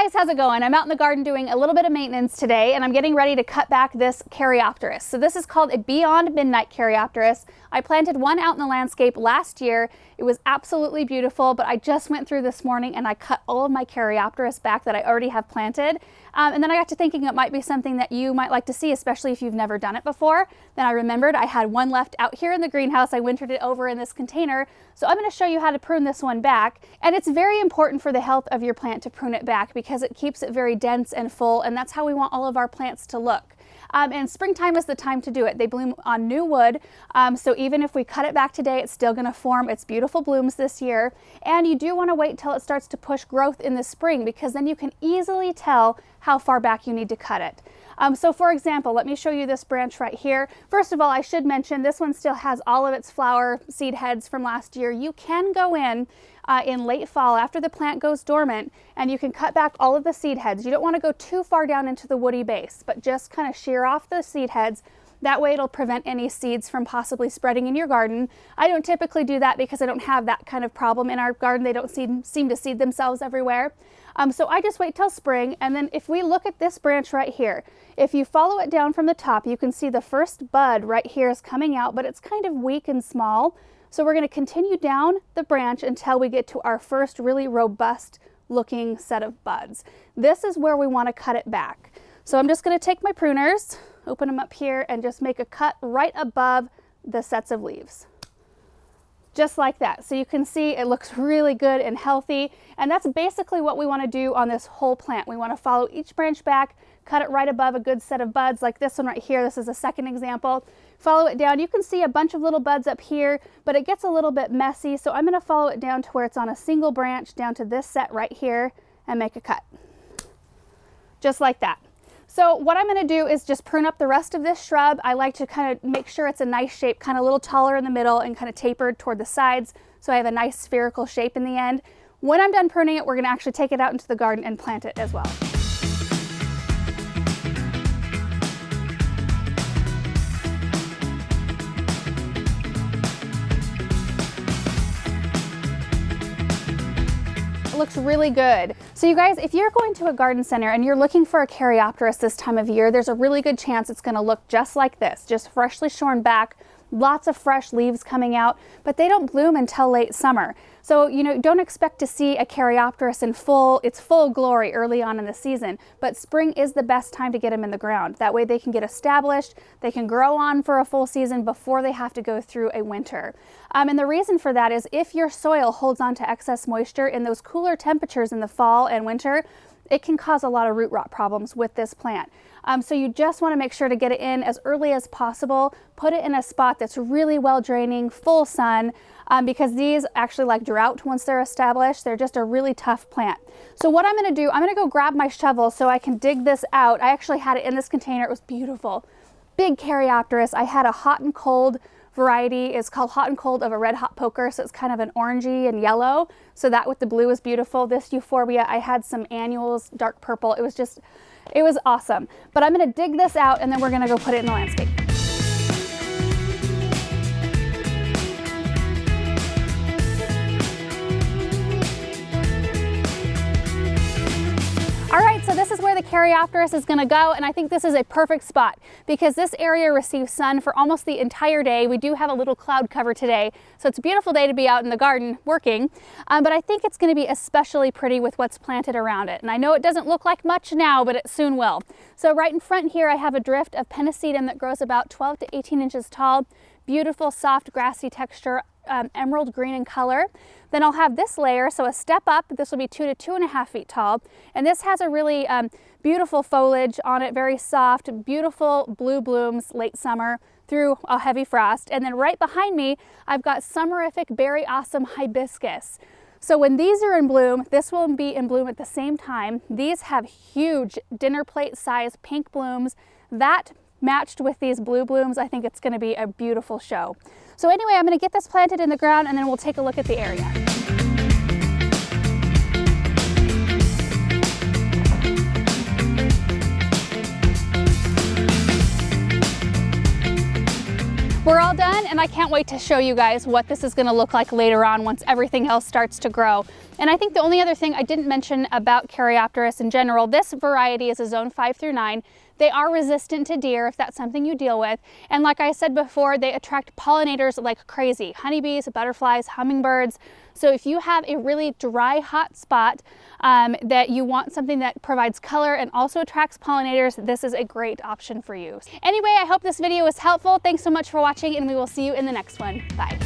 guys, how's it going? I'm out in the garden doing a little bit of maintenance today, and I'm getting ready to cut back this Caryopteris. So this is called a Beyond Midnight Caryopteris. I planted one out in the landscape last year. It was absolutely beautiful, but I just went through this morning and I cut all of my Caryopteris back that I already have planted. And then I got to thinking it might be something that you might like to see, especially if you've never done it before. Then I remembered I had one left out here in the greenhouse. I wintered it over in this container. So I'm going to show you how to prune this one back. And it's very important for the health of your plant to prune it back because it keeps it very dense and full, and that's how we want all of our plants to look. And springtime is the time to do it. They bloom on new wood, so even if we cut it back today, it's still going to form its beautiful blooms this year. And you do want to wait till it starts to push growth in the spring, because then you can easily tell how far back you need to cut it. So for example, let me show you this branch right here. First of all, I should mention this one still has all of its flower seed heads from last year. You can go in late fall after the plant goes dormant, and you can cut back all of the seed heads. You don't want to go too far down into the woody base, but just kind of shear off the seed heads. That way it'll prevent any seeds from possibly spreading in your garden. I don't typically do that because I don't have that kind of problem in our garden. They don't seem to seed themselves everywhere. So I just wait till spring, and then if we look at this branch right here, if you follow it down from the top, you can see the first bud right here is coming out, but it's kind of weak and small. So we're going to continue down the branch until we get to our first really robust looking set of buds. This is where we want to cut it back. So I'm just going to take my pruners, open them up here, and just make a cut right above the sets of leaves. Just like that. So you can see it looks really good and healthy, and that's basically what we want to do on this whole plant. We want to follow each branch back, cut it right above a good set of buds like this one right here. This is a second example. Follow it down. You can see a bunch of little buds up here, but it gets a little bit messy, so I'm going to follow it down to where it's on a single branch down to this set right here and make a cut. Just like that. So what I'm going to do is just prune up the rest of this shrub. I like to kind of make sure it's a nice shape, kind of a little taller in the middle and kind of tapered toward the sides, so I have a nice spherical shape in the end. When I'm done pruning it, we're going to actually take it out into the garden and plant it as well. It looks really good. So you guys, if you're going to a garden center and you're looking for a Caryopteris this time of year, there's a really good chance it's going to look just like this, just freshly shorn back, lots of fresh leaves coming out, but they don't bloom until late summer. So, you know, don't expect to see a Caryopteris in its full glory early on in the season, but spring is the best time to get them in the ground. That way they can get established, they can grow on for a full season before they have to go through a winter. And the reason for that is if your soil holds on to excess moisture in those cooler temperatures in the fall and winter, it can cause a lot of root rot problems with this plant. So you just want to make sure to get it in as early as possible. Put it in a spot that's really well draining, full sun, because these actually like drought once they're established. They're just a really tough plant. So what I'm going to do, I'm going to go grab my shovel so I can dig this out. I actually had it in this container. It was beautiful. Big Caryopteris. I had a hot and cold variety. It's called hot and cold of a red hot poker, so it's kind of an orangey and yellow. So that with the blue is beautiful. This euphorbia, I had some annuals, dark purple. It was awesome. But I'm going to dig this out and then we're going to go put it in the landscape. All right, so this is where the Caryopteris is going to go, and I think this is a perfect spot because this area receives sun for almost the entire day. We do have a little cloud cover today, so it's a beautiful day to be out in the garden working, but I think it's going to be especially pretty with what's planted around it. And I know it doesn't look like much now, but it soon will. So right in front here, I have a drift of pennisetum that grows about 12 to 18 inches tall. Beautiful, soft, grassy texture, emerald green in color. Then I'll have this layer, so a step up. This will be 2 to 2.5 feet tall, and this has a really beautiful foliage on it, very soft, beautiful blue blooms late summer through a heavy frost. And then right behind me, I've got summerific berry awesome hibiscus. So when these are in bloom, this will be in bloom at the same time. These have huge dinner plate size pink blooms. That matched with these blue blooms, I think it's going to be a beautiful show. So anyway, I'm going to get this planted in the ground and then we'll take a look at the area. We're all done, and I can't wait to show you guys what this is going to look like later on once everything else starts to grow. And I think the only other thing I didn't mention about Caryopteris in general, this variety is a zone 5 through 9. They are resistant to deer if that's something you deal with. And like I said before, they attract pollinators like crazy. Honeybees, butterflies, hummingbirds. So if you have a really dry, hot spot that you want something that provides color and also attracts pollinators, this is a great option for you. Anyway, I hope this video was helpful. Thanks so much for watching, and we will see you in the next one. Bye.